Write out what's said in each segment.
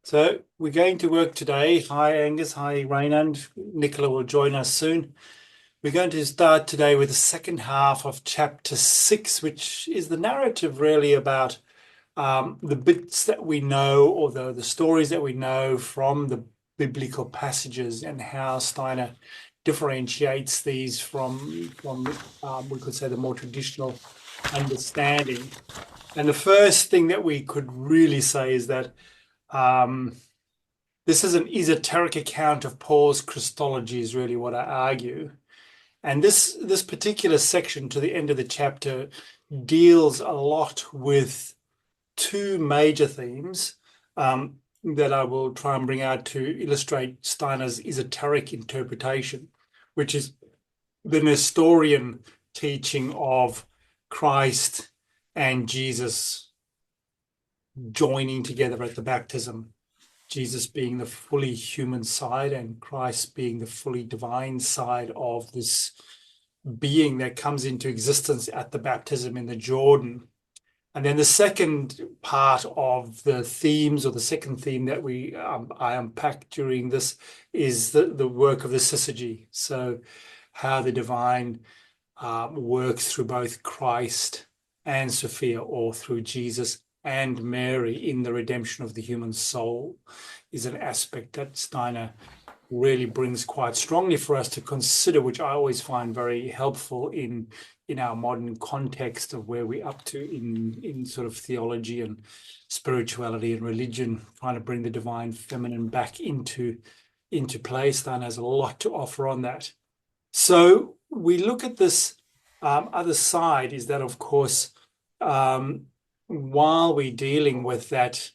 So we're going to work today. Hi, Angus. Hi, Raynand. Nicola will join us soon. We're going to start today with the second half of chapter 6, which is the narrative really about the bits that we know, or the stories that we know from the biblical passages, and how Steiner differentiates these from we could say, the more traditional understanding. And the first thing that we could really say is that this is an esoteric account of Paul's Christology, is really what I argue. And this particular section to the end of the chapter deals a lot with two major themes that I will try and bring out to illustrate Steiner's esoteric interpretation, which is the Nestorian teaching of Christ and Jesus joining together at the baptism. Jesus being the fully human side and Christ being the fully divine side of this being that comes into existence at the baptism in the Jordan. And then the second part of the themes, or the second theme that I unpacked during this, is the work of the syzygy. So how the divine works through both Christ and Sophia, or through Jesus and Mary in the redemption of the human soul, is an aspect that Steiner really brings quite strongly for us to consider, which I always find very helpful in our modern context of where we're up to in sort of theology and spirituality and religion, trying to bring the divine feminine back into play. Steiner has a lot to offer on that. So we look at this other side, is that, of course, while we're dealing with that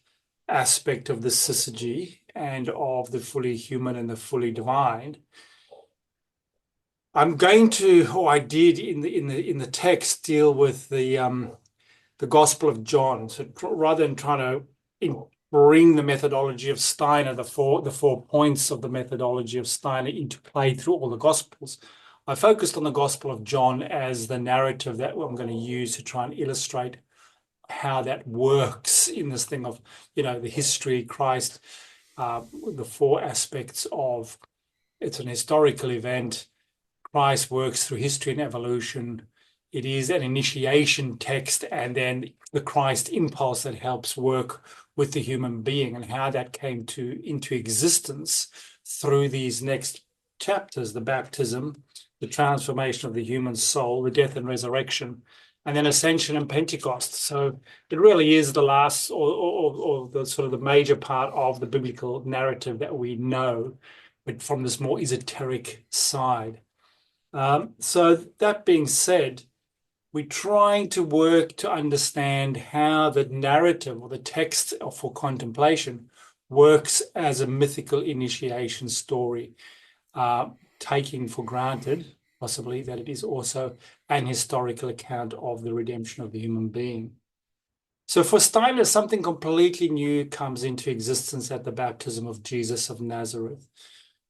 aspect of the syzygy and of the fully human and the fully divine, I'm going to, or I did in the text, deal with the Gospel of John. So rather than trying to bring the methodology of Steiner, the four points of the methodology of Steiner, into play through all the Gospels, I focused on the Gospel of John as the narrative that I'm going to use to try and illustrate how that works in this thing of, the history, Christ, the four aspects of it's an historical event. Christ works through history and evolution. It is an initiation text, and then the Christ impulse that helps work with the human being, and how that came into existence through these next chapters: the baptism, the transformation of the human soul, the death and resurrection, and then ascension and Pentecost. So it really is the last, or the sort of the major part of the biblical narrative that we know, but from this more esoteric side. So that being said, we're trying to work to understand how the narrative, or the text for contemplation, works as a mythical initiation story, taking for granted possibly that it is also an historical account of the redemption of the human being. So for Steiner, something completely new comes into existence at the baptism of Jesus of Nazareth.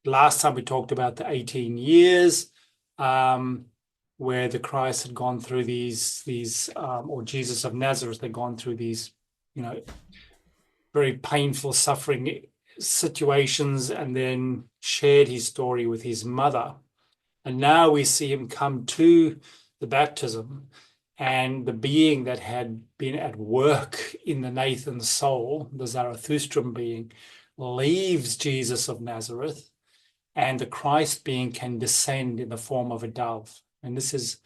Last time we talked about the 18 years where the Christ had gone through these or Jesus of Nazareth had gone through these, very painful, suffering situations, and then shared his story with his mother. And now we see him come to the baptism, and the being that had been at work in the Nathan's soul, the Zarathustran being, leaves Jesus of Nazareth, and the Christ being can descend in the form of a dove. And this is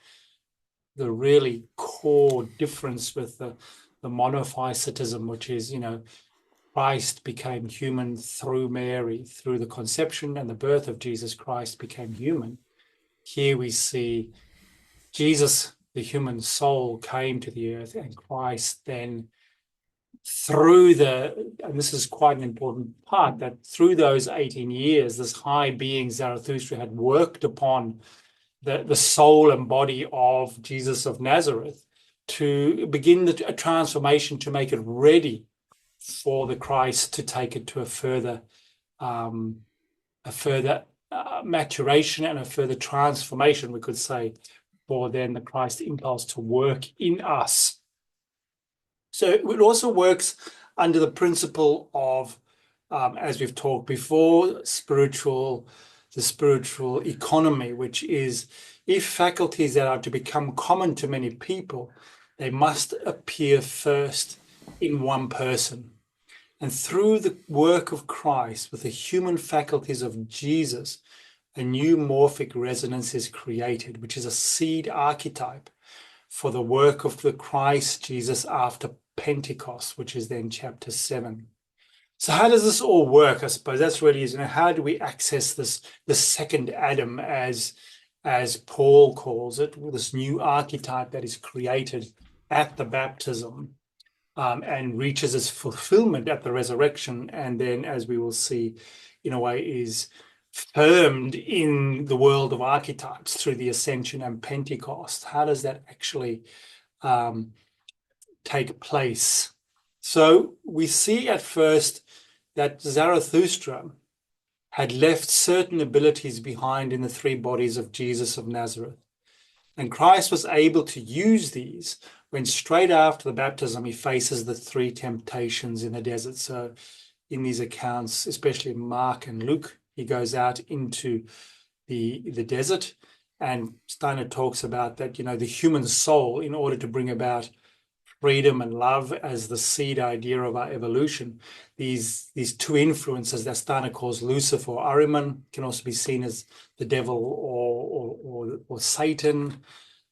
the really core difference with the monophysitism, which is, Christ became human through Mary, through the conception and the birth of Jesus. Christ became human. Here we see Jesus, the human soul, came to the earth, and Christ then, and this is quite an important part, that through those 18 years, this high being Zarathustra had worked upon the soul and body of Jesus of Nazareth to begin a transformation, to make it ready for the Christ to take it to a further maturation and a further transformation, we could say, for then the Christ impulse to work in us. So it also works under the principle of as we've talked before, the spiritual economy, which is if faculties that are to become common to many people, they must appear first in one person. And through the work of Christ, with the human faculties of Jesus, a new morphic resonance is created, which is a seed archetype for the work of the Christ Jesus after Pentecost, which is then chapter 7. So how does this all work? I suppose that's really, how do we access this, the second Adam, as Paul calls it, this new archetype that is created at the baptism, and reaches its fulfillment at the resurrection, and then, as we will see, in a way, is firmed in the world of archetypes through the ascension and Pentecost. How does that actually take place? So we see at first that Zarathustra had left certain abilities behind in the three bodies of Jesus of Nazareth. And Christ was able to use these when straight after the baptism, he faces the three temptations in the desert. So in these accounts, especially Mark and Luke, he goes out into the desert, and Steiner talks about that, the human soul, in order to bring about freedom and love as the seed idea of our evolution, these two influences that Steiner calls Lucifer or Ahriman can also be seen as the devil or Satan.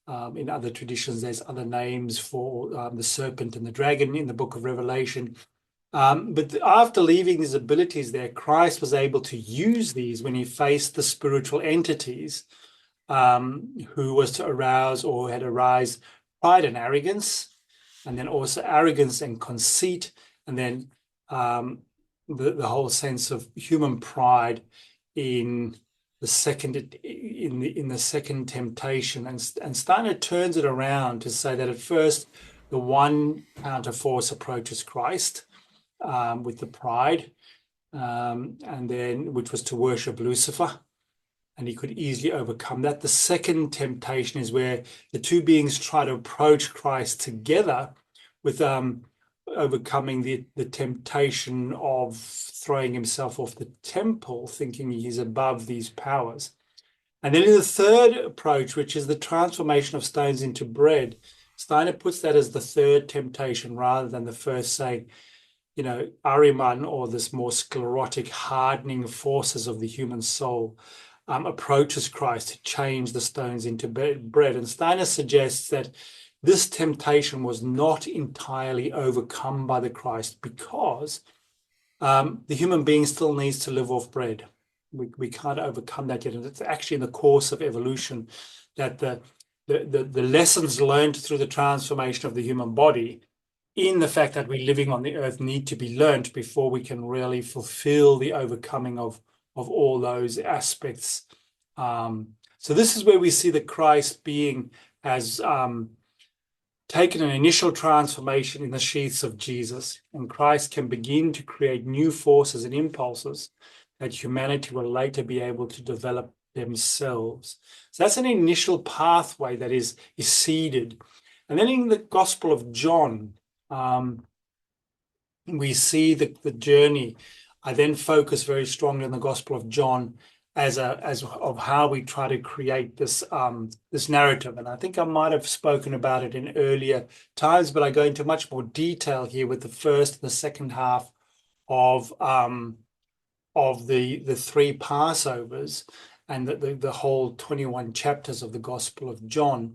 In other traditions, there's other names for the serpent and the dragon in the book of Revelation. But after leaving these abilities there, Christ was able to use these when he faced the spiritual entities who was to arouse or had arise pride and arrogance, and then also arrogance and conceit, and then the whole sense of human pride in the second temptation. And Steiner turns it around to say that at first the one counterforce approaches Christ with the pride, and then which was to worship Lucifer, and he could easily overcome that. The second temptation is where the two beings try to approach Christ together with overcoming the temptation of throwing himself off the temple, thinking he's above these powers. And then in the third approach, which is the transformation of stones into bread, Steiner puts that as the third temptation rather than the first, saying, Ahriman, or this more sclerotic, hardening forces of the human soul, approaches Christ to change the stones into bread. And Steiner suggests that this temptation was not entirely overcome by the Christ because the human being still needs to live off bread. We can't overcome that yet. And it's actually in the course of evolution that the lessons learned through the transformation of the human body, in the fact that we're living on the earth, need to be learned before we can really fulfill the overcoming of all those aspects. So this is where we see the Christ being has taken an initial transformation in the sheaths of Jesus, and Christ can begin to create new forces and impulses that humanity will later be able to develop themselves. So that's an initial pathway that is seeded. And then in the Gospel of John, we see the journey. I then focus very strongly on the Gospel of John as of how we try to create this this narrative. And I think I might have spoken about it in earlier times, but I go into much more detail here with the first and the second half of the three Passovers and the whole 21 chapters of the Gospel of John.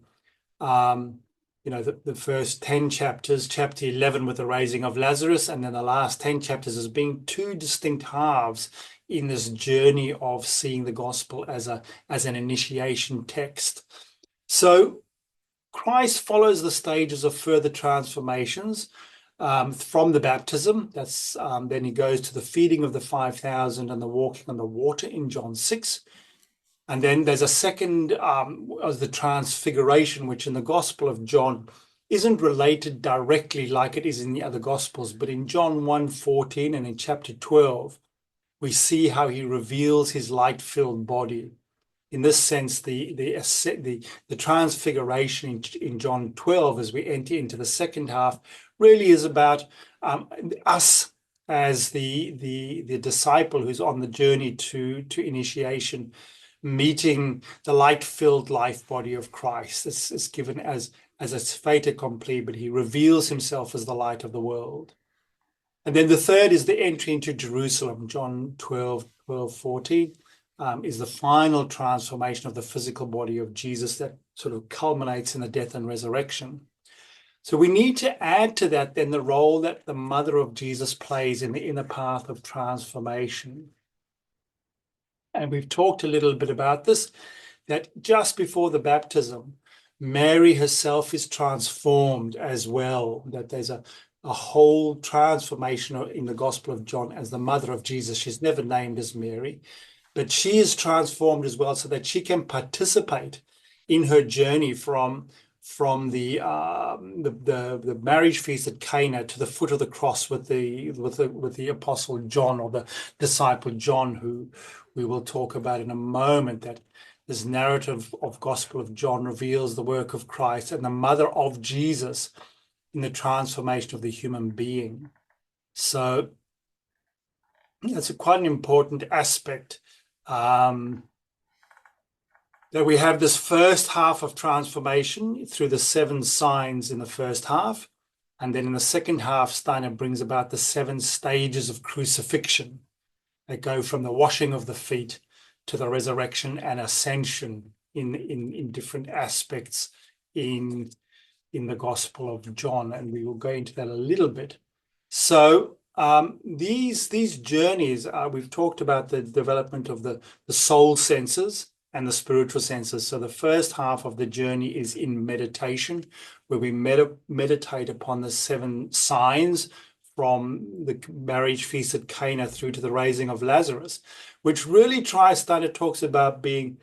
The first 10 chapters, chapter 11 with the raising of Lazarus, and then the last 10 chapters as being two distinct halves in this journey of seeing the gospel as an initiation text. So Christ follows the stages of further transformations from the baptism. That's then he goes to the feeding of the 5,000 and the walking on the water in John 6. And then there's a second as the transfiguration, which in the Gospel of John isn't related directly like it is in the other Gospels, but in John 1:14 and in chapter 12, we see how he reveals his light-filled body. In this sense, the transfiguration in John 12, as we enter into the second half, really is about us as the disciple who's on the journey to initiation, meeting the light-filled life body of Christ. This is given as its fait accompli, but he reveals himself as the light of the world. And then the third is the entry into Jerusalem. John 12:14 is the final transformation of the physical body of Jesus that sort of culminates in the death and resurrection. So we need to add to that then the role that the mother of Jesus plays in the inner path of transformation. And we've talked a little bit about this, that just before the baptism, Mary herself is transformed as well, that there's a whole transformation in the Gospel of John as the mother of Jesus. She's never named as Mary, but she is transformed as well so that she can participate in her journey from the marriage feast at Cana to the foot of the cross with the apostle John, or the disciple John, who we will talk about in a moment. That this narrative of Gospel of John reveals the work of Christ and the mother of Jesus in the transformation of the human being. So that's quite an important aspect. That we have this first half of transformation through the 7 signs in the first half. And then in the second half, Steiner brings about the 7 stages of crucifixion that go from the washing of the feet to the resurrection and ascension in different aspects in the Gospel of John. And we will go into that a little bit. So these journeys, we've talked about the development of the soul senses and the spiritual senses. So the first half of the journey is in meditation, where we meditate upon the 7 signs from the marriage feast at Cana through to the raising of Lazarus, which really Steiner talks about being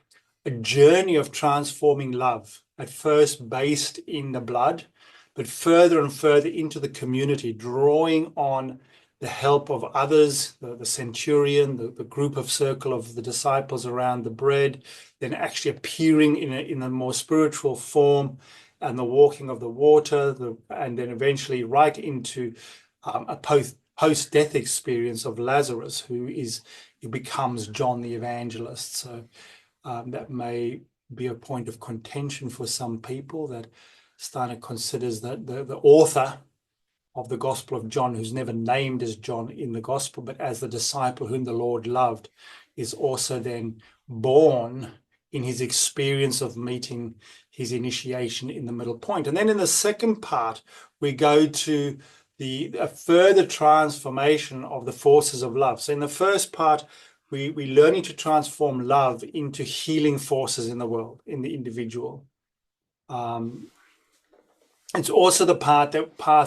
a journey of transforming love, at first based in the blood, but further and further into the community, drawing on the help of others, the centurion, the group of circle of the disciples around the bread, then actually appearing in a more spiritual form, and the walking of the water, and then eventually right into a post-death experience of Lazarus, who becomes John the Evangelist. So that may be a point of contention for some people, that Steiner considers that the author of the Gospel of John, who's never named as John in the Gospel, but as the disciple whom the Lord loved, is also then born in his experience of meeting his initiation in the middle point. And then in the second part, we go to a further transformation of the forces of love. So in the first part, we're learning to transform love into healing forces in the world, in the individual. It's also the path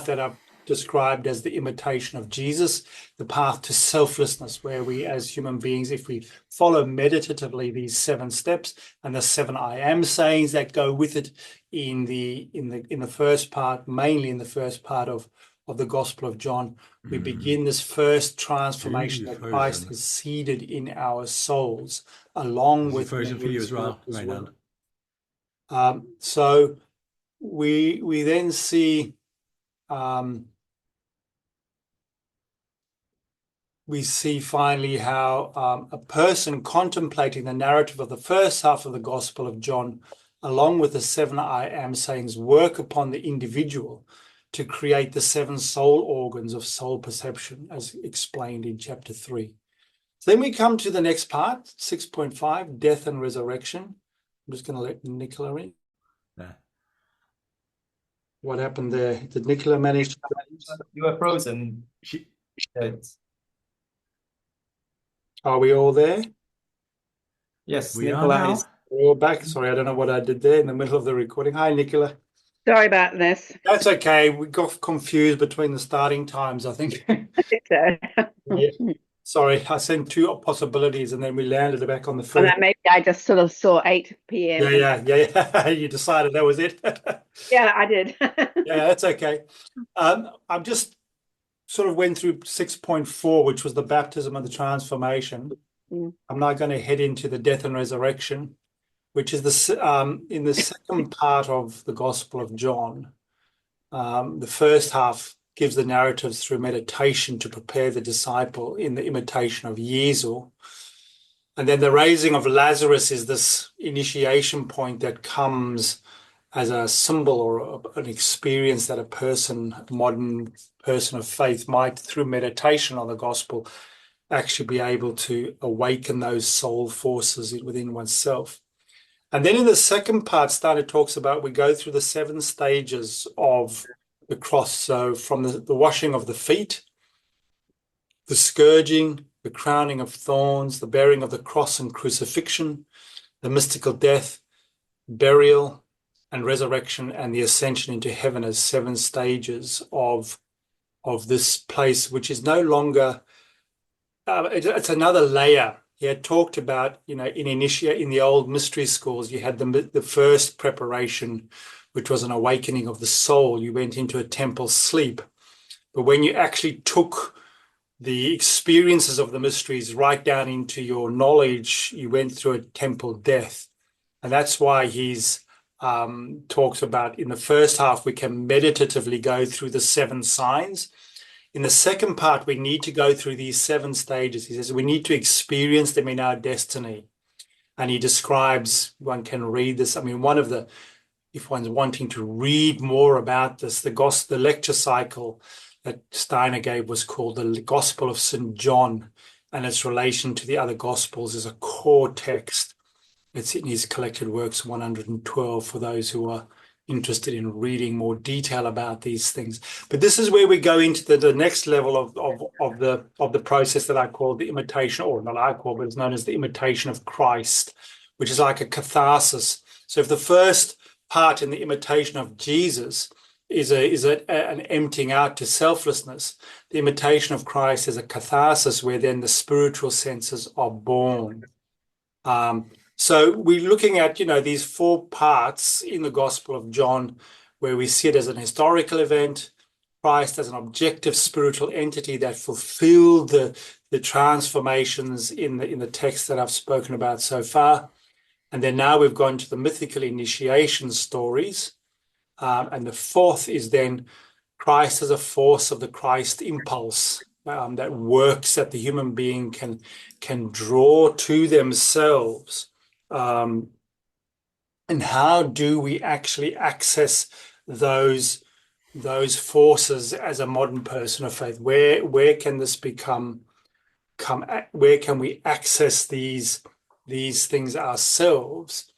that I've described as the imitation of Jesus, the path to selflessness, where we as human beings, if we follow meditatively these 7 steps and the 7 I am sayings that go with it in the first part, mainly in the first part of the Gospel of John, we begin this first transformation that Christ has seeded in our souls, along with version for you as well. So we then see finally how a person contemplating the narrative of the first half of the Gospel of John, along with the 7 I am sayings, work upon the individual to create the 7 soul organs of soul perception, as explained in chapter 3. So then we come to the next part, 6.5, death and resurrection. I'm just going to let Nicola in. Yeah. What happened there? Did Nicola manage to... You were frozen. Are we all there? Yes, We Nicola are now. is. We're all back. Sorry, I don't know what I did there in the middle of the recording. Hi, Nicola. Sorry about this. That's okay. We got confused between the starting times, I think. Yeah. Sorry, I sent 2 possibilities and then we landed back on the And first. then maybe I just sort of saw 8 p.m. Yeah. You decided that was it. Yeah, I did. Yeah, that's okay. I've just sort of went through 6.4, which was the baptism and the transformation. I'm now going to head into the death and resurrection, which is in the second part of the Gospel of John. The first half gives the narratives through meditation to prepare the disciple in the imitation of Jesu. And then the raising of Lazarus is this initiation point that comes as a symbol or an experience that a modern person of faith might, through meditation on the gospel, actually be able to awaken those soul forces within oneself. And then in the second part, Steiner talks about, we go through the 7 stages of the cross. So from the washing of the feet, the scourging, the crowning of thorns, the bearing of the cross and crucifixion, the mystical death, burial, and resurrection, and the ascension into heaven as 7 stages of this place, which is no longer, it's another layer. He had talked about, in the old mystery schools, you had the first preparation, which was an awakening of the soul. You went into a temple sleep. But when you actually took the experiences of the mysteries right down into your knowledge, you went through a temple death. And that's why he's talks about, in the first half, we can meditatively go through the 7 signs. In the second part, we need to go through these 7 stages. He says we need to experience them in our destiny. And he describes, one can read this. I mean, if one's wanting to read more about this, the lecture cycle that Steiner gave was called the Gospel of St. John, and its relation to the other Gospels is a core text. It's in his collected works 112 for those who are interested in reading more detail about these things. But this is where we go into the next level of the process that I call the imitation, or not I call, but it's known as the imitation of Christ, which is like a catharsis. So if the first part in the imitation of Jesus is an emptying out to selflessness, the imitation of Christ is a catharsis where then the spiritual senses are born. So we're looking at, these 4 parts in the Gospel of John, where we see it as an historical event, Christ as an objective spiritual entity that fulfilled the transformations in the text that I've spoken about so far. And then now we've gone to the mythical initiation stories. And the 4th is then Christ as a force of the Christ impulse that works, that the human being can draw to themselves. And how do we actually access those forces as a modern person of faith? Where can this where can we access these things ourselves?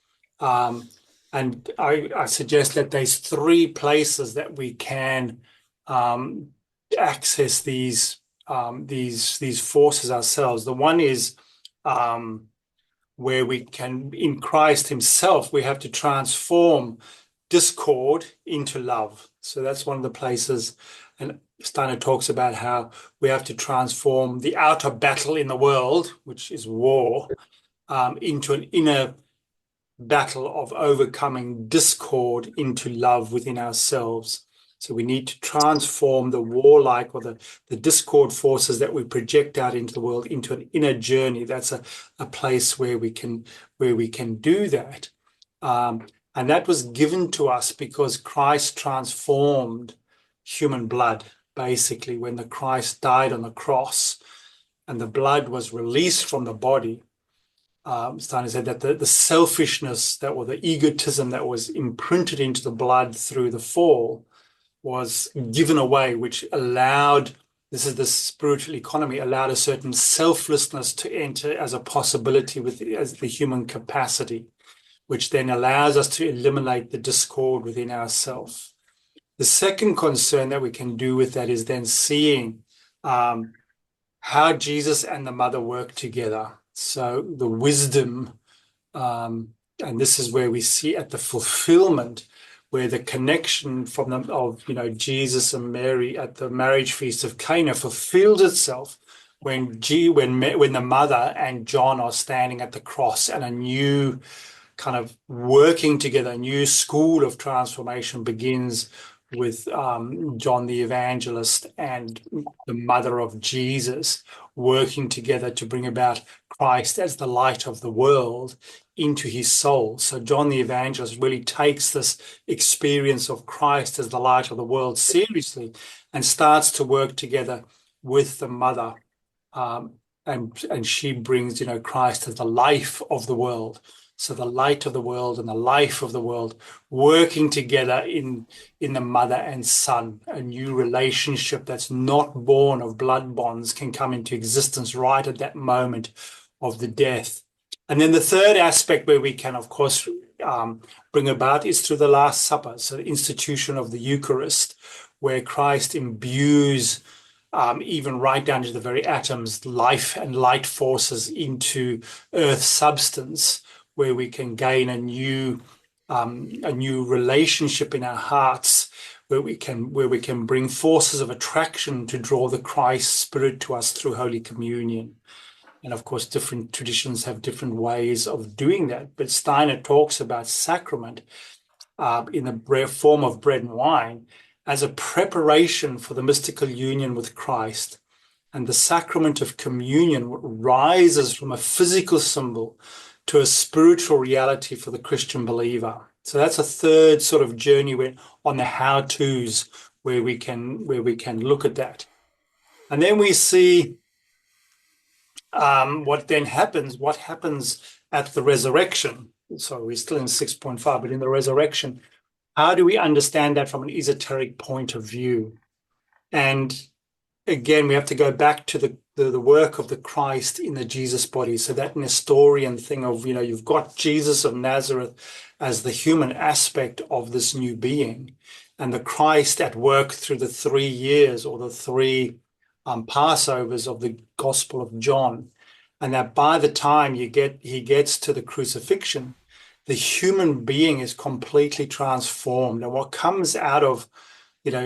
And I suggest that there's 3 places that we can access these forces ourselves. The one is where we can, in Christ himself, we have to transform discord into love. So that's one of the places. And Steiner talks about how we have to transform the outer battle in the world, which is war, into an inner battle of overcoming discord into love within ourselves. So we need to transform the warlike or the discord forces that we project out into the world into an inner journey. That's a place where we can do that. And that was given to us because Christ transformed human blood, basically, when the Christ died on the cross and the blood was released from the body. Steiner said that the selfishness or the egotism that was imprinted into the blood through the fall was given away, which allowed, this is the spiritual economy, allowed a certain selflessness to enter as a possibility as the human capacity, which then allows us to eliminate the discord within ourselves. The second concern that we can do with that is then seeing how Jesus and the mother work together. So the wisdom, and this is where we see at the fulfillment, where the connection of Jesus and Mary at the marriage feast of Cana fulfilled itself when the mother and John are standing at the cross, and a new kind of working together, a new school of transformation begins John the Evangelist and the mother of Jesus working together to bring about Christ as the light of the world into his soul. So John the Evangelist really takes this experience of Christ as the light of the world seriously and starts to work together with the mother. And she brings, Christ as the life of the world. So the light of the world and the life of the world working together in the mother and son. A new relationship that's not born of blood bonds can come into existence right at that moment of the death. And then the third aspect where we can, of course, bring about is through the Last Supper, so the institution of the Eucharist, where Christ imbues even right down to the very atoms, life and light forces into earth substance, where we can gain a new relationship in our hearts, where we can bring forces of attraction to draw the Christ Spirit to us through Holy Communion. And of course, different traditions have different ways of doing that. But Steiner talks about sacrament in the form of bread and wine as a preparation for the mystical union with Christ. And the sacrament of communion rises from a physical symbol to a spiritual reality for the Christian believer. So that's a third sort of journey on the how-tos where we can look at that. And then we see what happens at the resurrection. So we're still in 6.5, but in the resurrection, how do we understand that from an esoteric point of view? And again, we have to go back to the work of the Christ in the Jesus body. So that Nestorian thing of, you've got Jesus of Nazareth as the human aspect of this new being, and the Christ at work through the 3 years or the 3 Passovers of the Gospel of John. And that by the time he gets to the crucifixion, the human being is completely transformed. And what comes out of,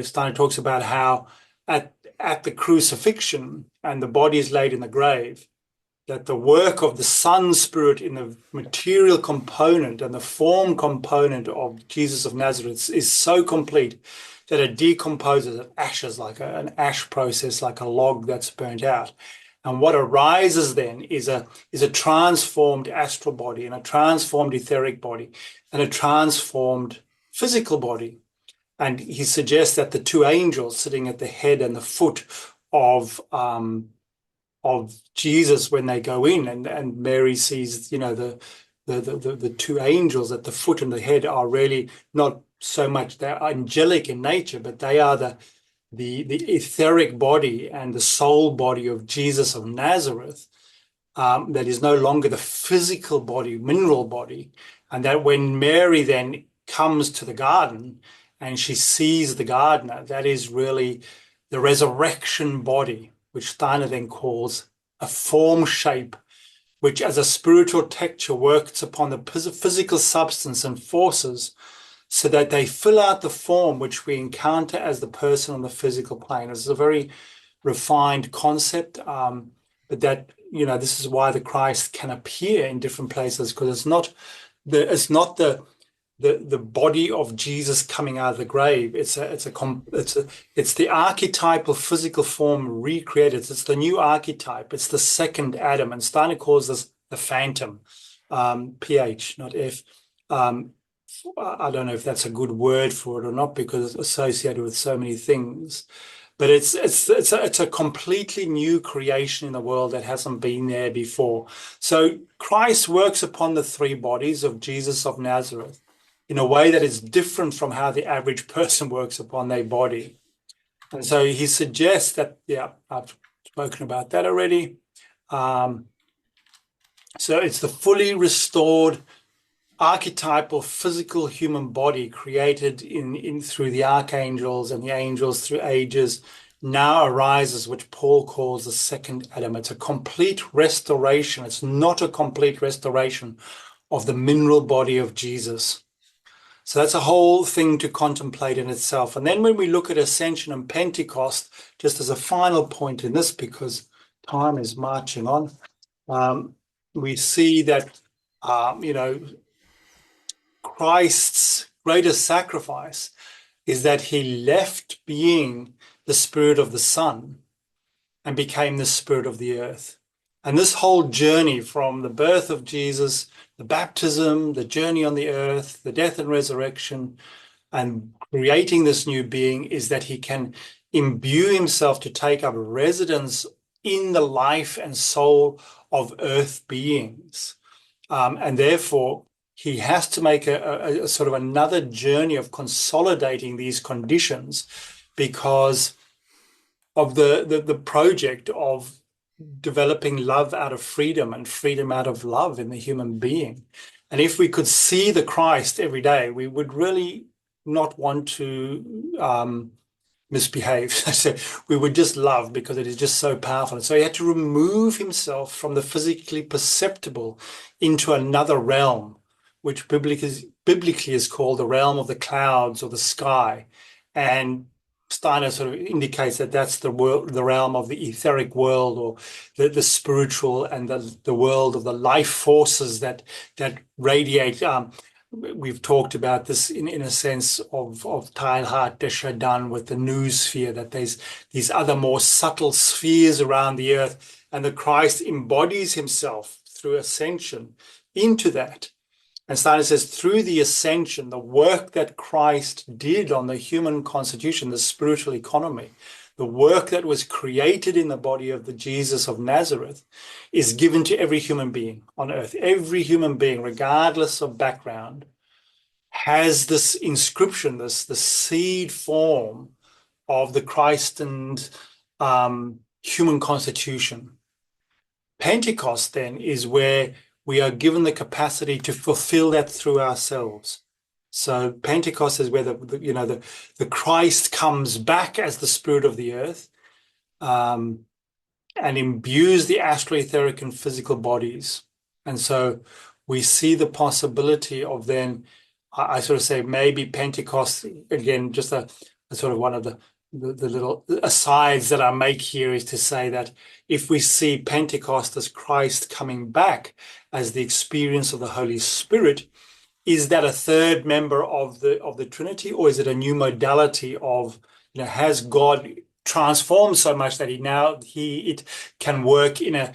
Steiner talks about how at the crucifixion and the body is laid in the grave, that the work of the Son Spirit in the material component and the form component of Jesus of Nazareth is so complete that it decomposes at ashes, like an ash process, like a log that's burnt out. And what arises then is a transformed astral body and a transformed etheric body and a transformed physical body. And he suggests that the 2 angels sitting at the head and the foot of Jesus when they go in, and Mary sees, the 2 angels at the foot and the head are really not so much, they're angelic in nature, but they are the etheric body and the soul body of Jesus of Nazareth, that is no longer the physical body, mineral body. And that when Mary then comes to the garden and she sees the gardener, that is really the resurrection body, which Steiner then calls a form shape, which as a spiritual texture works upon the physical substance and forces so that they fill out the form which we encounter as the person on the physical plane. This is a very refined concept, but that, this is why the Christ can appear in different places, because it's not the body of Jesus coming out of the grave. It's the archetypal physical form recreated. It's the new archetype. It's the second Adam, and Steiner calls this the phantom, PH, not F. I don't know if that's a good word for it or not, because it's associated with so many things. But it's a completely new creation in the world that hasn't been there before. So Christ works upon the 3 bodies of Jesus of Nazareth in a way that is different from how the average person works upon their body. And so he suggests that, I've spoken about that already. So it's the fully restored archetypal physical human body created in through the archangels and the angels through ages now arises, which Paul calls the second Adam. It's a complete restoration. It's not a complete restoration of the mineral body of Jesus. So that's a whole thing to contemplate in itself. And then when we look at Ascension and Pentecost, just as a final point in this, because time is marching on, we see that, Christ's greatest sacrifice is that he left being the spirit of the Son and became the spirit of the earth. And this whole journey from the birth of Jesus, the baptism, the journey on the earth, the death and resurrection, and creating this new being is that he can imbue himself to take up residence in the life and soul of earth beings. And therefore, he has to make a sort of another journey of consolidating these conditions because of the project of developing love out of freedom and freedom out of love in the human being. And if we could see the Christ every day, we would really not want to misbehave. So we would just love because it is just so powerful. And so he had to remove himself from the physically perceptible into another realm, which biblically is called the realm of the clouds or the sky. And Steiner sort of indicates that that's the world, the realm of the etheric world, or the spiritual, and the world of the life forces that radiate. We've talked about this in a sense of Teilhard des Shaddam with the noosphere, that there's these other more subtle spheres around the earth, and the Christ embodies himself through ascension into that. And Steiner says, through the ascension, the work that Christ did on the human constitution, the spiritual economy, the work that was created in the body of the Jesus of Nazareth is given to every human being on earth. Every human being, regardless of background, has this inscription, the seed form of the Christ and human constitution. Pentecost then is where we are given the capacity to fulfill that through ourselves. So Pentecost is where the Christ comes back as the spirit of the earth and imbues the astral, etheric, and physical bodies. And so we see the possibility of then, I sort of say maybe Pentecost, again, just a sort of one of the little asides that I make here is to say that if we see Pentecost as Christ coming back as the experience of the Holy Spirit, is that a third member of the Trinity, or is it a new modality of, has God transformed so much that it can work in a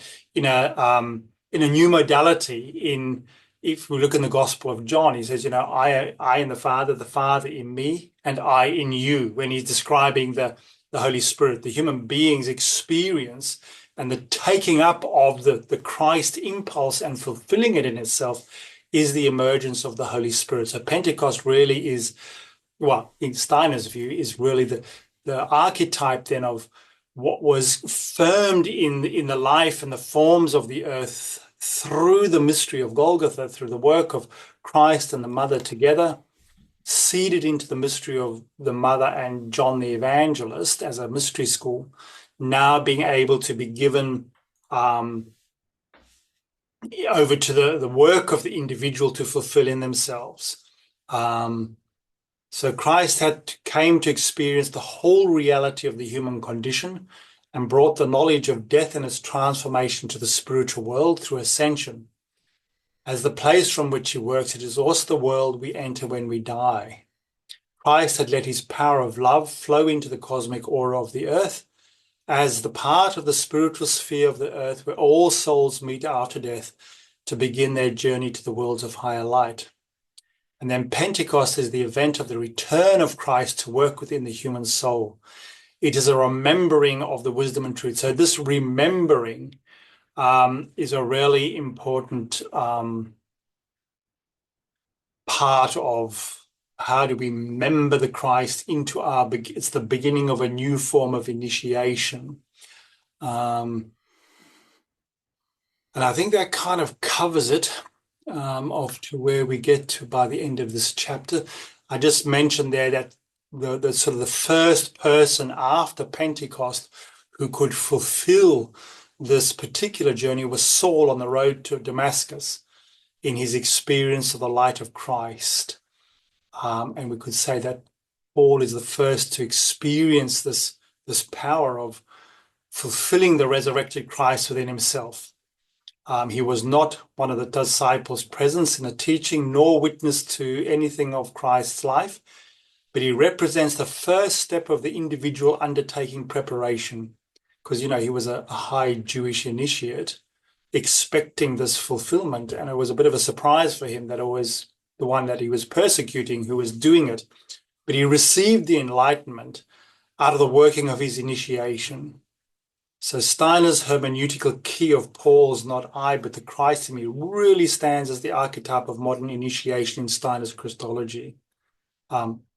new modality? If we look in the Gospel of John, he says, I and the Father in me, and I in you, when he's describing the Holy Spirit, the human being's experience and the taking up of the Christ impulse and fulfilling it in itself is the emergence of the Holy Spirit. So Pentecost really is, well, in Steiner's view, is really the archetype then of what was firmed in the life and the forms of the earth through the mystery of Golgotha, through the work of Christ and the Mother together, seeded into the mystery of the Mother and John the Evangelist as a mystery school, now being able to be given over to the work of the individual to fulfill in themselves. So Christ came to experience the whole reality of the human condition and brought the knowledge of death and its transformation to the spiritual world through ascension. As the place from which he works, it is also the world we enter when we die. Christ had let his power of love flow into the cosmic aura of the earth as the part of the spiritual sphere of the earth where all souls meet after death to begin their journey to the worlds of higher light. And then Pentecost is the event of the return of Christ to work within the human soul. It is a remembering of the wisdom and truth. So this remembering is a really important part of how do we remember the Christ into it's the beginning of a new form of initiation. And I think that kind of covers it off to where we get to by the end of this chapter. I just mentioned there that the sort of the first person after Pentecost who could fulfill this particular journey was Saul on the road to Damascus in his experience of the light of Christ. And we could say that Paul is the first to experience this power of fulfilling the resurrected Christ within himself. He was not one of the disciples present in the teaching, nor witness to anything of Christ's life. but he represents the first step of the individual undertaking preparation, because, he was a high Jewish initiate expecting this fulfillment, and it was a bit of a surprise for him that it was the one that he was persecuting who was doing it. But he received the enlightenment out of the working of his initiation. So Steiner's hermeneutical key of Paul's "not I, but the Christ in me" really stands as the archetype of modern initiation in Steiner's Christology,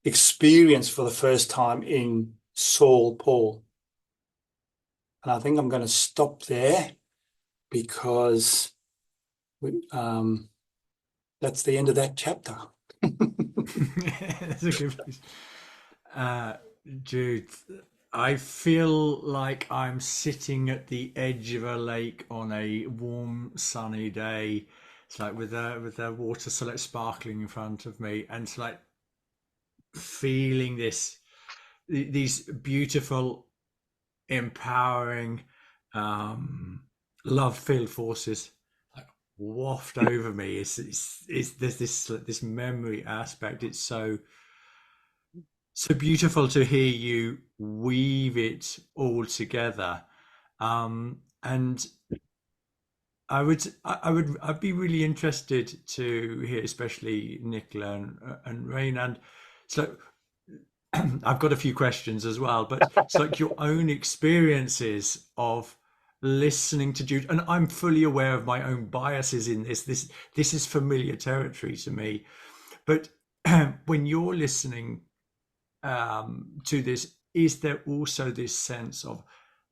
experienced for the first time in Saul Paul. And I think I'm going to stop there, because that's the end of that chapter. That's a good piece. Jude, I feel like I'm sitting at the edge of a lake on a warm, sunny day. It's like with the water sparkling in front of me, and it's like feeling these beautiful, empowering, love-filled forces like waft over me. There's this memory aspect. It's so beautiful to hear you weave it all together, and I'd be really interested to hear, especially Nicola and Rain. And so I've got a few questions as well, but it's like your own experiences of listening to Jude, and I'm fully aware of my own biases in this. This is familiar territory to me, but when you're listening to this, is there also this sense of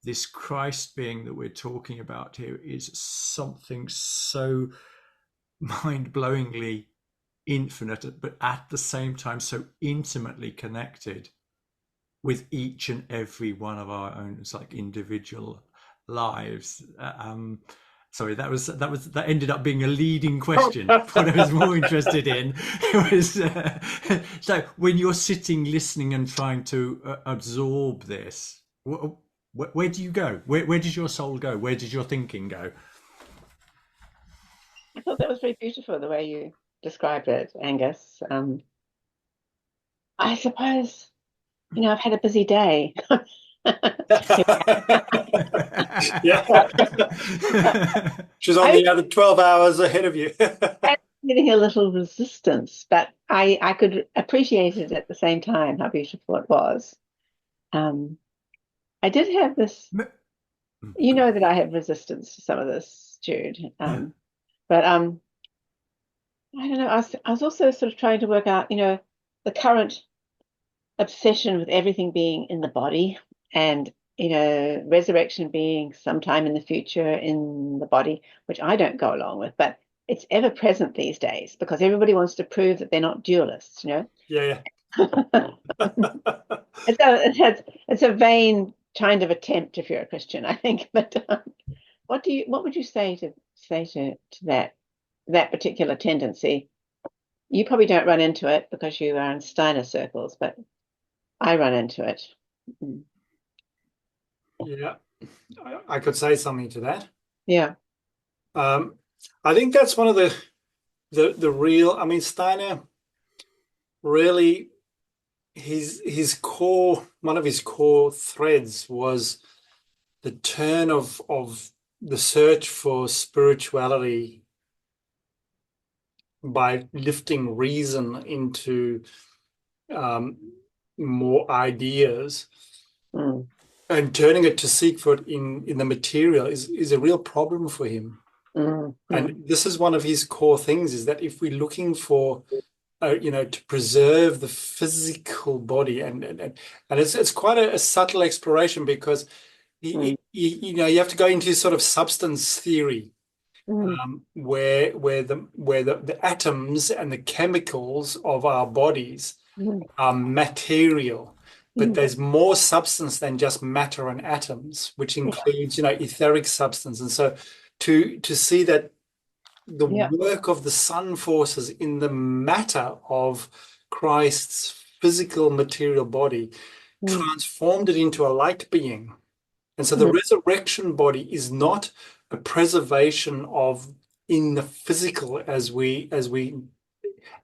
this Christ being that we're talking about here is something so mind-blowingly infinite, but at the same time so intimately connected with each and every one of our own, it's like individual lives? Sorry, that ended up being a leading question. What I was more interested in was so when you're sitting, listening, and trying to absorb this, where do you go? Where does your soul go? Where does your thinking go? I thought that was very beautiful, the way you described it, Angus. I suppose, I've had a busy day. Yeah. She's on the other 12 hours ahead of you. Getting a little resistance, but I could appreciate it at the same time, how beautiful it was. I did have this, that I have resistance to some of this, Jude. But I don't know, I was also sort of trying to work out, the current obsession with everything being in the body, and resurrection being sometime in the future in the body, which I don't go along with, but it's ever present these days because everybody wants to prove that they're not dualists, Yeah. It's a vain kind of attempt if you're a Christian, I think. But what would you say to that particular tendency? You probably don't run into it because you are in Steiner circles, but I run into it. Yeah, I could say something to that. Yeah. I think that's one of the real, Steiner really, one of his core threads was the turn of the search for spirituality by lifting reason into more ideas and turning it to seek for it in the material is a real problem for him. And this is one of his core things, is that if we're looking for to preserve the physical body, and it's quite a subtle exploration, because you have to go into sort of substance theory, where the atoms and the chemicals of our bodies are material, but there's more substance than just matter and atoms, which includes etheric substance. And so to see that the work of the sun forces in the matter of Christ's physical material body transformed it into a light being. And so the resurrection body is not a preservation of in the physical as we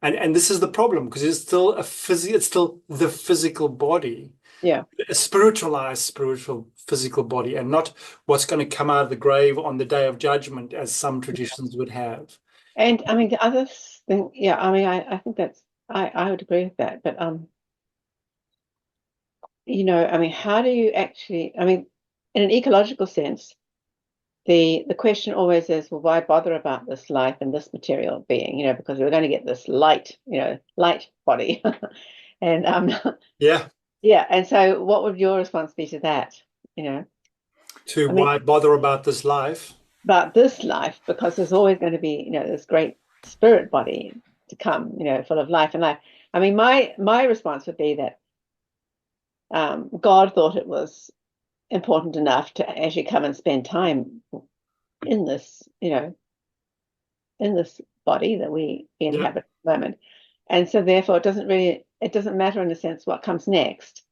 And this is the problem, because it's still it's still the physical body, Yeah. a spiritualized spiritual physical body, and not what's going to come out of the grave on the day of judgment, as some traditions would have. And I mean, the other thing, yeah, I mean, I think I would agree with that. But I mean, how do you actually, I mean, in an ecological sense, the question always is, well, why bother about this life and this material being, because we're going to get this light body. And Yeah. yeah, and so what would your response be to that? To I mean, why bother about this life? about this life, because there's always going to be, this great spirit body to come, full of life and life. I mean, my response would be that God thought it was important enough to actually come and spend time in this, in this body that we inhabit at the moment. And so therefore it doesn't matter in a sense what comes next.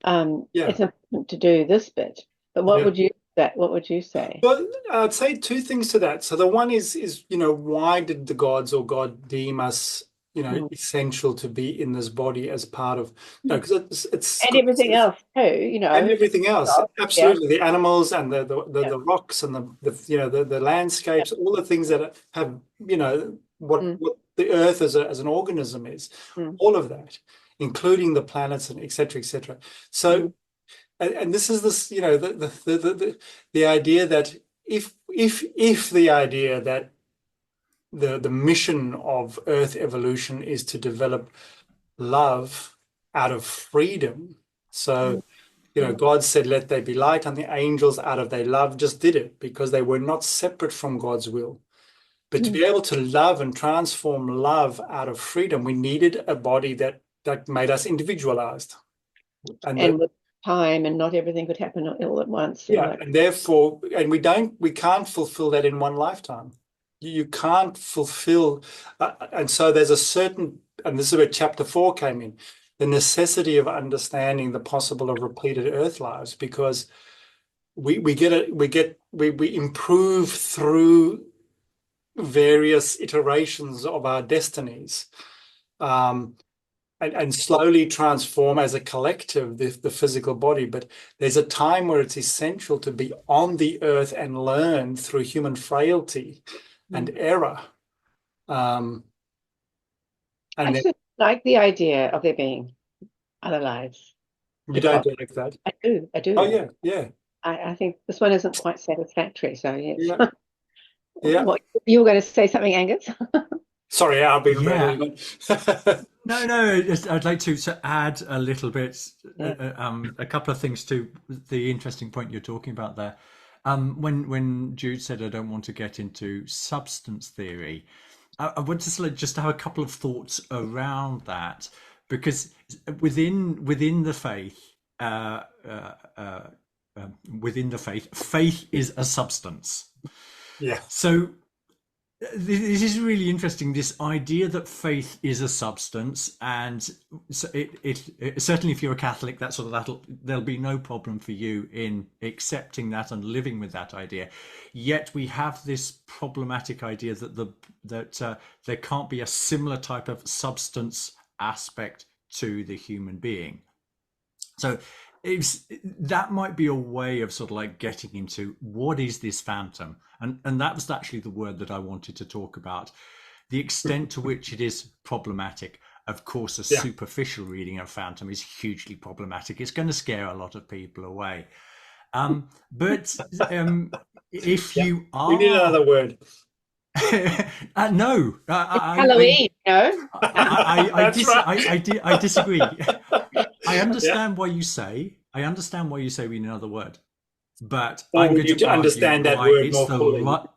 It's important to do this bit. But what would you say? Well, I'd say two things to that. So the one is why did the gods or God deem us essential to be in this body as part of, because it's And everything else too, and everything else, absolutely, the animals and the rocks and the landscapes, all the things that have what the earth as an organism is, all of that, including the planets and et cetera. So and this is the idea that if the idea that the mission of Earth evolution is to develop love out of freedom. So, God said, let there be light, and the angels out of their love just did it, because they were not separate from God's will. But to be able to love and transform love out of freedom, we needed a body that made us individualized. And with time, and not everything could happen all at once. Yeah, and therefore, and we can't fulfill that in one lifetime. You can't fulfill, and so there's a certain, and this is where chapter 4 came in, the necessity of understanding the possible of repeated earth lives, because we improve through various iterations of our destinies, and slowly transform as a collective the physical body. But there's a time where it's essential to be on the earth and learn through human frailty and error. And I just like the idea of there being other lives. You don't like that? I do. Oh yeah. I think this one isn't quite satisfactory. So yes. Yeah. What, you were going to say something, Angus? Sorry, I'll be No. I'd like to add a little bit, a couple of things to the interesting point you're talking about there. When Jude said, I don't want to get into substance theory, I want to just have a couple of thoughts around that, because within the faith, faith is a substance. Yeah. So this is really interesting, this idea that faith is a substance, and so it certainly, if you're a Catholic, there'll be no problem for you in accepting that and living with that idea. Yet we have this problematic idea that there can't be a similar type of substance aspect to the human being. So that might be a way of sort of like getting into what is this phantom, and that was actually the word that I wanted to talk about, the extent to which it is problematic. Of course, a superficial reading of phantom is hugely problematic. It's going to scare a lot of people away. But if you are, we need another word. No, Halloween. I disagree. I understand why you say. I understand why you say we need another word, but I'm going to understand that word more fully.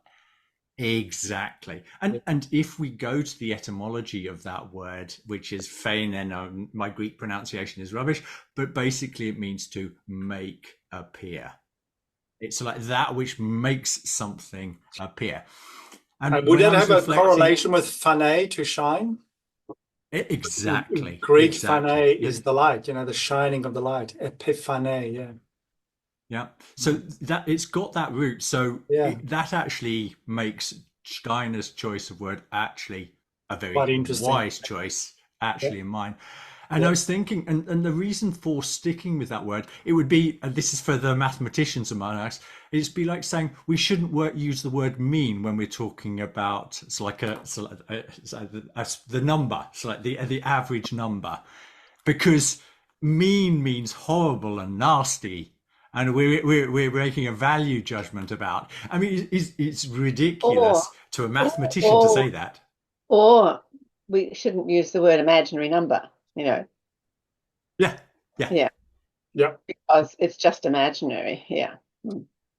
Exactly, and if we go to the etymology of that word, which is fein, and my Greek pronunciation is rubbish, but basically it means to make appear. It's like that which makes something appear. And would that have a correlation with phane, to shine? Exactly. Greek phane is the light, the shining of the light. Epiphane, yeah. So that it's got that root. So that actually makes Steiner's choice of word actually a very Quite interesting. wise choice actually Yeah. in mind. And Yeah. I was thinking, and the reason for sticking with that word, it would be, and this is for the mathematicians among us, it'd be like saying we shouldn't use the word mean when we're talking about it's like the number, it's like the average number, because mean means horrible and nasty, and we're making a value judgment about. I mean, it's Or, ridiculous to a mathematician to or, say that. or we shouldn't use the word imaginary number, you know. Yeah, yeah. Yeah, Yeah. because it's just imaginary. Yeah.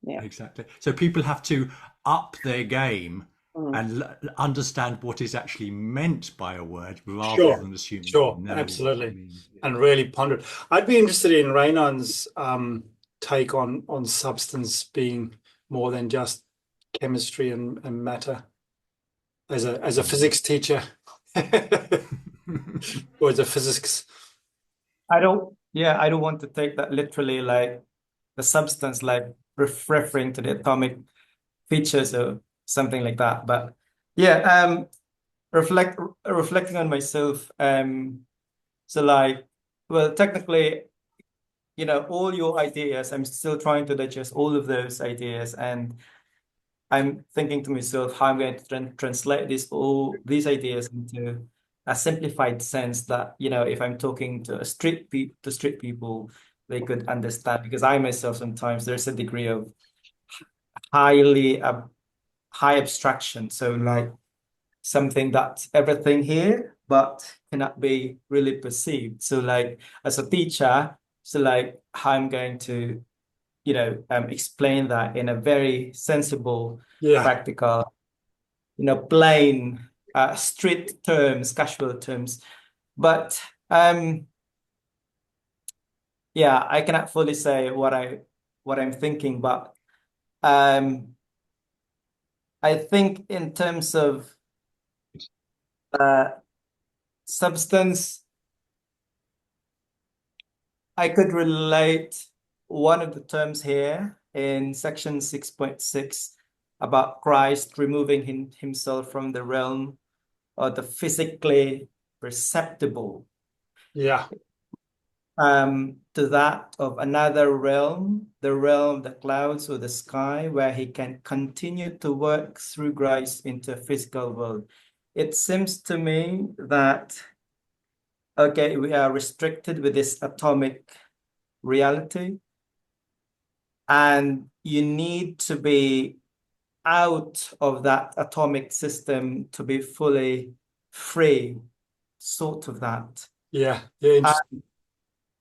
Yeah. Exactly. So people have to up their game Mm. and understand what is actually meant by a word rather Sure. than assuming they Sure. know what it Absolutely. means. And really ponder it. I'd be interested in Raynon's take on substance being more than just chemistry and matter as a physics teacher or as a physics. I don't want to take that literally, like the substance, like referring to the atomic features or something like that. But yeah, reflecting on myself, so like, well, technically, all your ideas, I'm still trying to digest all of those ideas, and I'm thinking to myself how I'm going to translate all these ideas into a simplified sense that, if I'm talking to street people, they could understand. Because I myself, sometimes there's a degree of highly high abstraction. So like something that's everything here, but cannot be really perceived. So like as a teacher, so like how I'm going to explain that in a very sensible, Yeah. practical, plain, street terms, casual terms. But yeah, I cannot fully say what I'm thinking, but um, I think in terms of uh, substance, I could relate one of the terms here in section 6.6 about Christ removing himself from the realm of the physically perceptible Yeah. to that of another realm, the realm of the clouds or the sky, where he can continue to work through grace into a physical world. It seems to me that, okay, we are restricted with this atomic reality, and you need to be out of that atomic system to be fully free, sort of that. Yeah. Yeah. Interesting.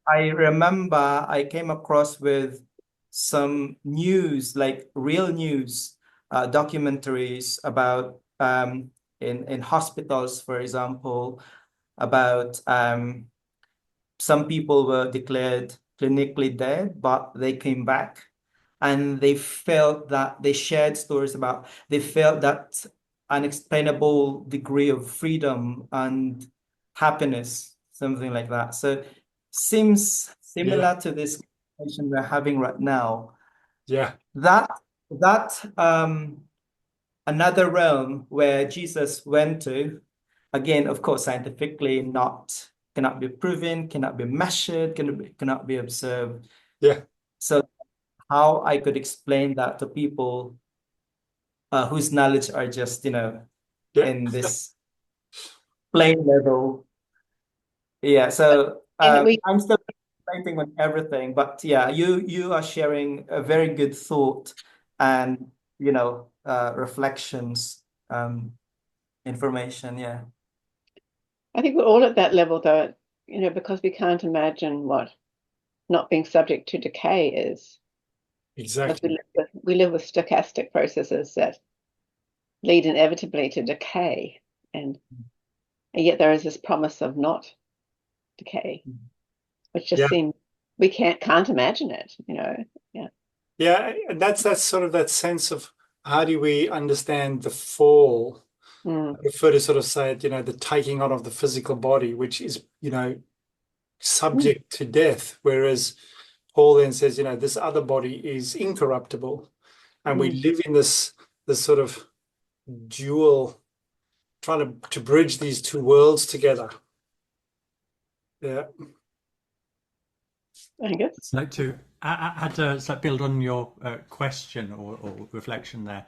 I remember I came across with some news, like real news, documentaries about in hospitals, for example, about some people were declared clinically dead, but they came back and they felt that they shared stories about they felt that unexplainable degree of freedom and happiness, something like that. So seems Yeah. similar to this conversation we're having right now. Yeah. That another realm where Jesus went to, again, of course, scientifically not cannot be proven, cannot be measured, cannot be observed. Yeah. So how I could explain that to people whose knowledge are just, Yeah. in this plain level. Yeah, so And we I'm still painting on everything, but yeah, you are sharing a very good thought and reflections, information. Yeah. I think we're all at that level though, because we can't imagine what not being subject to decay is. Because Exactly. we live with stochastic processes that lead inevitably to decay. And yet there is this promise of not decay, which just Yeah. seems we can't imagine it, Yeah. Yeah. And that's sort of that sense of how do we understand the fall? Mm. I prefer to sort of say it, the taking on of the physical body, which is, subject to death. Whereas Paul then says, this other body is incorruptible. And we live in this sort of dual trying to bridge these two worlds together. Yeah. Angus? I'd like to add to build on your question or reflection there,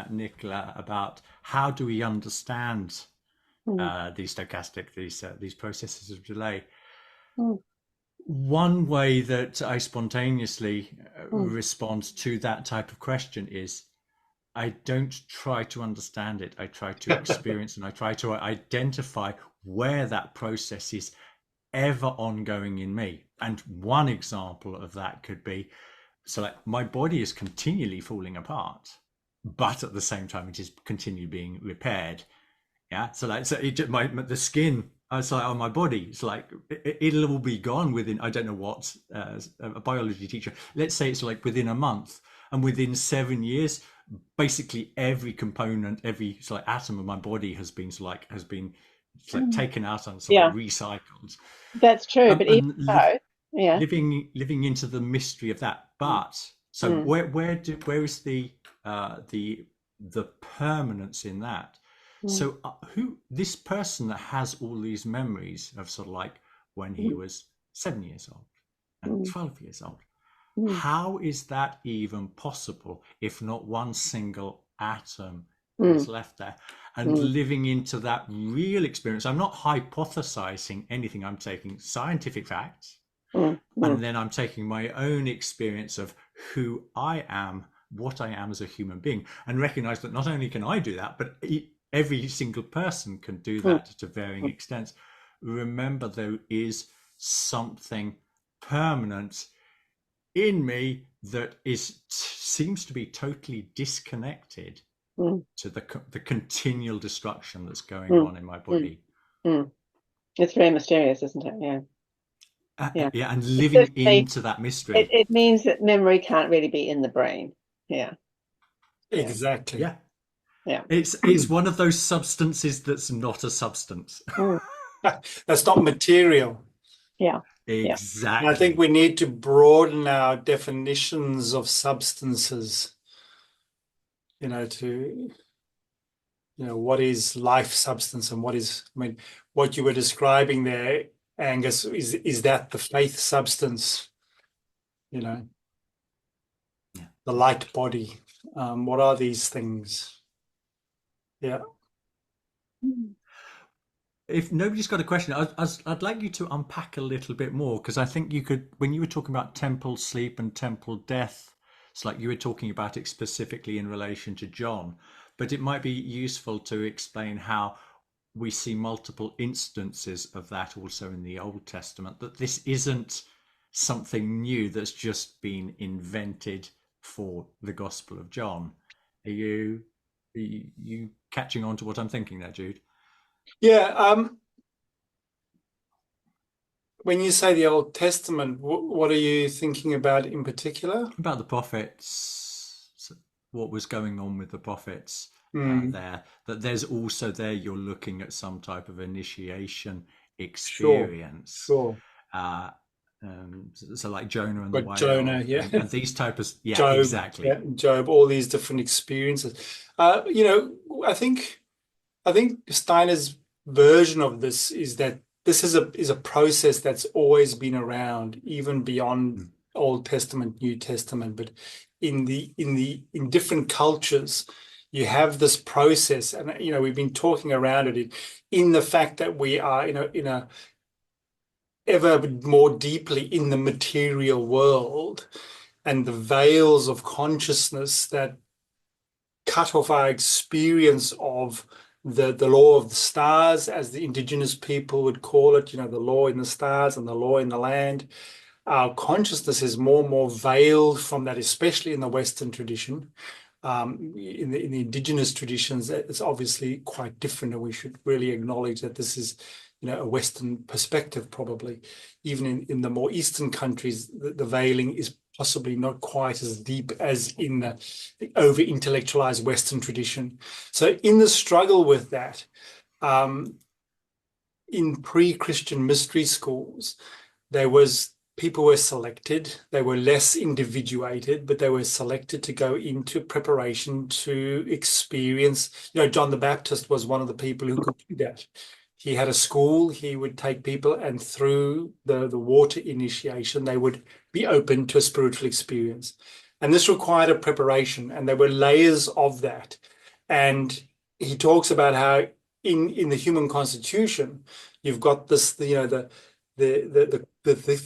Nicola, about how do we understand these stochastic, these processes of delay. One way that I spontaneously respond to that type of question is I don't try to understand it. I try to experience and I try to identify where that process is ever ongoing in me. And one example of that could be, so like my body is continually falling apart, but at the same time it is continually being repaired. Yeah, so like the skin, it's like on my body, it's like it'll all be gone within, I don't know what, a biology teacher, let's say it's like within a month, and within 7 years, basically every component, every sort of atom of my body has been taken out and sort of recycled. That's true, but even so, living into the mystery of that. But so where is the permanence in that? So who this person that has all these memories of sort of like when he was 7 years old and 12 years old, how is that even possible if not one single atom is left there? And living into that real experience, I'm not hypothesizing anything, I'm taking scientific facts and then I'm taking my own experience of who I am, what I am as a human being, and recognize that not only can I do that, but every single person can do that to varying extents. Remember, there is something permanent in me that seems to be totally disconnected to the continual destruction that's going on in my body. It's very mysterious, isn't it? Yeah, and living into that mystery. It means that memory can't really be in the brain. Yeah. Exactly. Yeah. It's one of those substances that's not a substance. That's not material. Yeah. Exactly. And I think we need to broaden our definitions of substances, what is life substance and what you were describing there, Angus, is that the faith substance, the light body? What are these things? Yeah. If nobody's got a question, I'd like you to unpack a little bit more, because I think you could, when you were talking about temple sleep and temple death, it's like you were talking about it specifically in relation to John, but it might be useful to explain how we see multiple instances of that also in the Old Testament, that this isn't something new that's just been invented for the Gospel of John. Are you catching on to what I'm thinking there, Jude? Yeah. When you say the Old Testament, what are you thinking about in particular? About the prophets, what was going on with the prophets there. That there's also there you're looking at some type of initiation experience. Sure. So like Jonah and the whale. Jonah, and these type of Job, exactly. Job, all these different experiences. I think Steiner's version of this is that this is a process that's always been around, even beyond Old Testament, New Testament. But in different cultures, you have this process, and we've been talking around it in the fact that we are in a ever more deeply in the material world, and the veils of consciousness that cut off our experience of the law of the stars, as the indigenous people would call it, the law in the stars and the law in the land. Our consciousness is more and more veiled from that, especially in the Western tradition. In the indigenous traditions, it's obviously quite different, and we should really acknowledge that this is a Western perspective. Probably even in the more Eastern countries, the veiling is possibly not quite as deep as in the over-intellectualized Western tradition. So in the struggle with that, in pre-Christian mystery schools, there was people were selected. They were less individuated, but they were selected to go into preparation to experience. John the Baptist was one of the people who could do that. He had a school. He would take people, and through the water initiation, they would be open to a spiritual experience. And this required a preparation, and there were layers of that. And he talks about how in the human constitution, you've got this, the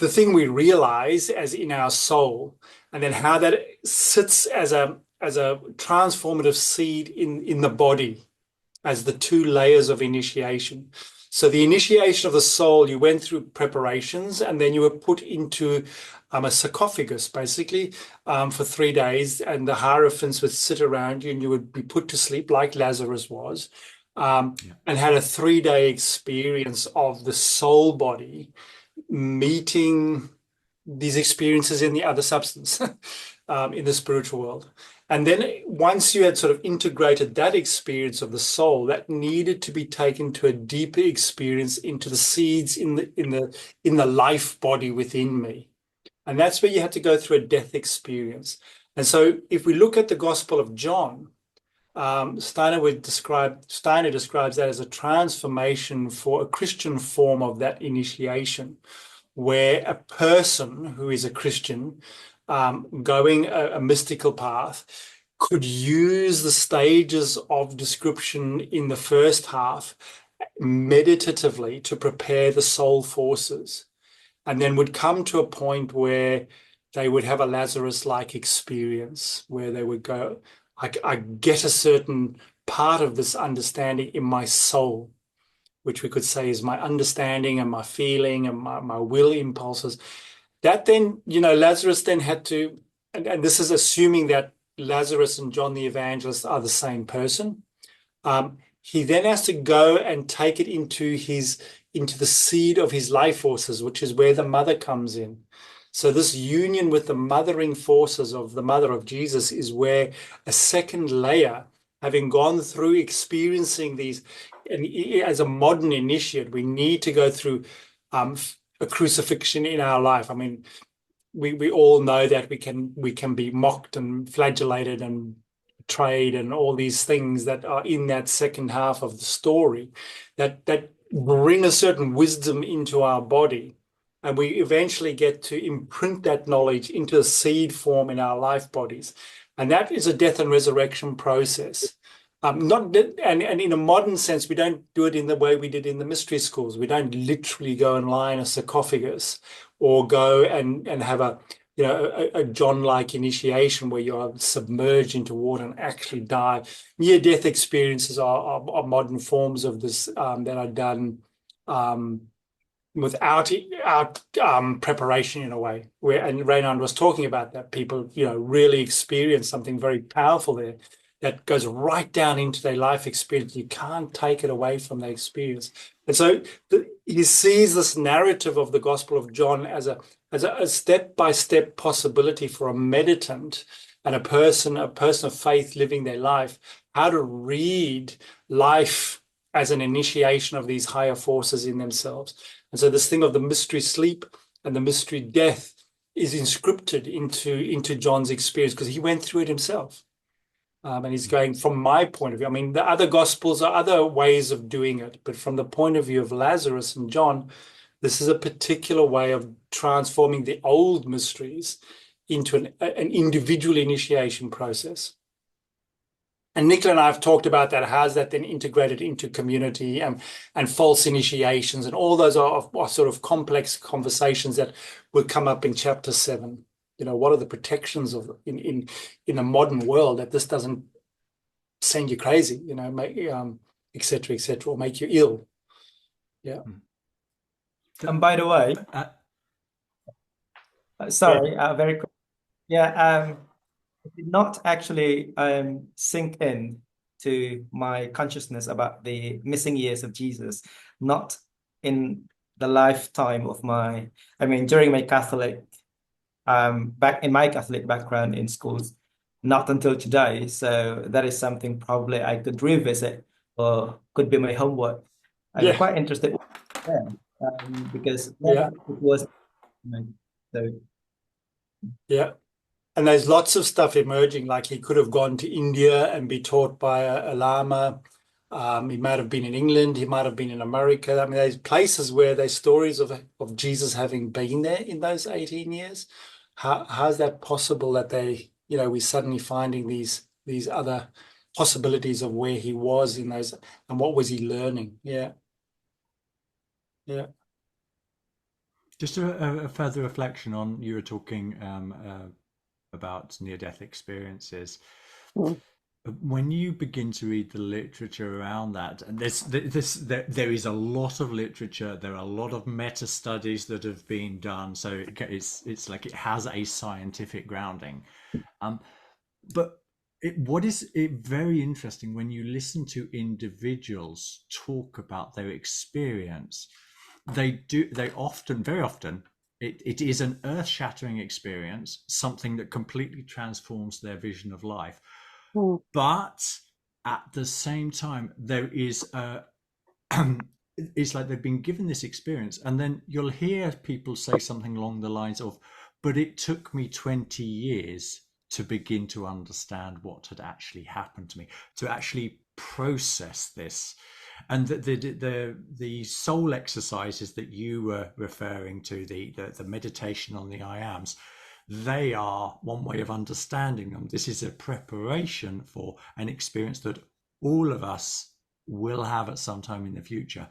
thing we realize as in our soul, and then how that sits as a transformative seed in the body, as the two layers of initiation. So the initiation of the soul, you went through preparations, and then you were put into a sarcophagus, basically, for 3 days, and the hierophants would sit around you, and you would be put to sleep like Lazarus was, and had a 3-day experience of the soul body meeting these experiences in the other substance, in the spiritual world. And then once you had sort of integrated that experience of the soul, that needed to be taken to a deeper experience into the seeds in the life body within me. And that's where you had to go through a death experience. And so if we look at the Gospel of John, Steiner describes that as a transformation for a Christian form of that initiation, where a person who is a Christian, going a mystical path, could use the stages of description in the first half meditatively to prepare the soul forces, and then would come to a point where they would have a Lazarus-like experience, where they would go, I get a certain part of this understanding in my soul, which we could say is my understanding and my feeling and my will impulses. That then, Lazarus then had to, and this is assuming that Lazarus and John the Evangelist are the same person. He then has to go and take it into the seed of his life forces, which is where the mother comes in. So this union with the mothering forces of the mother of Jesus is where a second layer, having gone through experiencing these, and as a modern initiate, we need to go through a crucifixion in our life. I mean, we all know that we can be mocked and flagellated and betrayed and all these things that are in that second half of the story that bring a certain wisdom into our body. And we eventually get to imprint that knowledge into a seed form in our life bodies. And that is a death and resurrection process. And in a modern sense, we don't do it in the way we did in the mystery schools. We don't literally go and lie in a sarcophagus or go and have a John-like initiation where you are submerged into water and actually die. Near-death experiences are modern forms of this that are done without preparation in a way. And Reynard was talking about that. People, really experience something very powerful there that goes right down into their life experience. You can't take it away from their experience. And so he sees this narrative of the Gospel of John as a step-by-step possibility for a meditant and a person of faith living their life, how to read life as an initiation of these higher forces in themselves. And so this thing of the mystery sleep and the mystery death is inscripted into John's experience because he went through it himself. And he's going, from my point of view, I mean, the other Gospels are other ways of doing it, but from the point of view of Lazarus and John, this is a particular way of transforming the old mysteries into an individual initiation process. And Nicola and I have talked about that. How's that then integrated into community and false initiations? And all those are sort of complex conversations that will come up in chapter 7. What are the protections of in a modern world that this doesn't send you crazy, et cetera, or make you ill. Yeah. And by the way, sorry, very quick. Yeah, it did not actually sink in to my consciousness about the missing years of Jesus, not in the lifetime of during my Catholic, back in my Catholic background in schools, not until today. So that is something probably I could revisit or could be my homework. I'm quite interested because it was So Yeah. And there's lots of stuff emerging, like he could have gone to India and be taught by a lama. He might have been in England. He might have been in America. I mean, there's places where there's stories of Jesus having been there in those 18 years. How's that possible that we're suddenly finding these other possibilities of where he was in those, and what was he learning? Yeah. Yeah. Just a further reflection on, you were talking about near-death experiences. Mm. When you begin to read the literature around that, and there is a lot of literature, there are a lot of meta studies that have been done, so it's like it has a scientific grounding. But what is very interesting when you listen to individuals talk about their experience, very often it is an earth-shattering experience, something that completely transforms their vision of life. Mm. But at the same time, there is it's like they've been given this experience, and then you'll hear people say something along the lines of, but it took me 20 years to begin to understand what had actually happened to me, to actually process this. And the soul exercises that you were referring to, the meditation on the I ams, they are one way of understanding them. This is a preparation for an experience that all of us will have at some time in the future.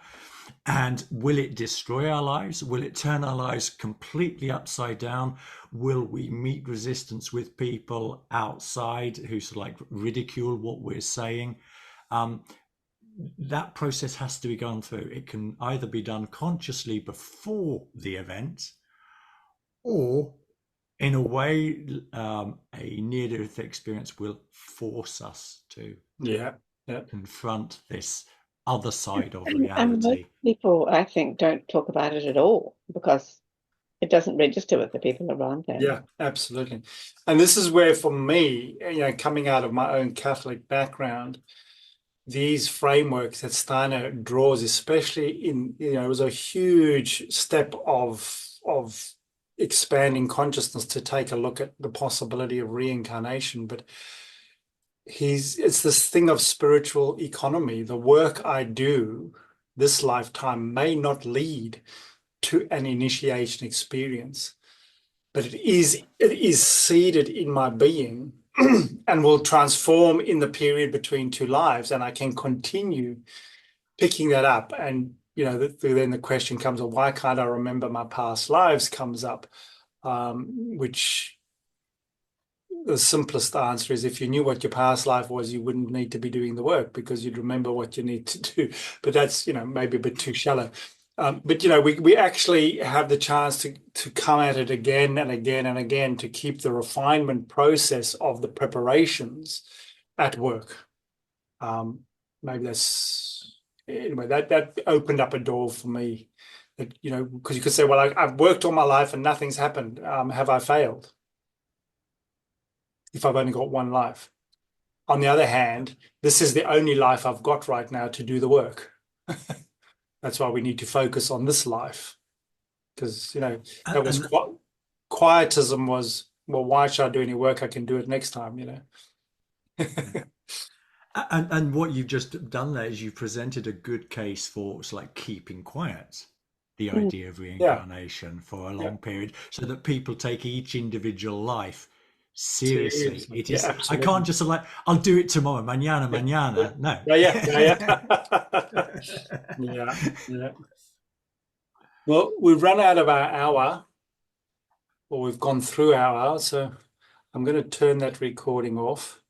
And will it destroy our lives? Will it turn our lives completely upside down? Will we meet resistance with people outside who sort of like ridicule what we're saying? That process has to be gone through. It can either be done consciously before the event, or in a way, a near-death experience will force us to confront this other side of And most reality. people, I think, don't talk about it at all because it doesn't register with the people around them. Yeah, absolutely. And this is where, for me, coming out of my own Catholic background, these frameworks that Steiner draws, especially it was a huge step of expanding consciousness to take a look at the possibility of reincarnation. But it's this thing of spiritual economy. The work I do this lifetime may not lead to an initiation experience, but it is seeded in my being and will transform in the period between two lives, and I can continue picking that up. And then the question comes of, why can't I remember my past lives comes up, which the simplest answer is, if you knew what your past life was, you wouldn't need to be doing the work, because you'd remember what you need to do. But that's maybe a bit too shallow. But we actually have the chance to come at it again and again and again, to keep the refinement process of the preparations at work. Maybe that's anyway. That opened up a door for me. That because you could say, well, I've worked all my life and nothing's happened. Have I failed? If I've only got one life. On the other hand, this is the only life I've got right now to do the work. That's why we need to focus on this life, because that was quietism was, well, why should I do any work? I can do it next time. And what you've just done there is you've presented a good case for like keeping quiet the idea of reincarnation for a long period, so that people take each individual life seriously. It is. I can't just like, I'll do it tomorrow, mañana. No. Yeah. Well, we've run out of our hour, or we've gone through our hour, so I'm going to turn that recording off.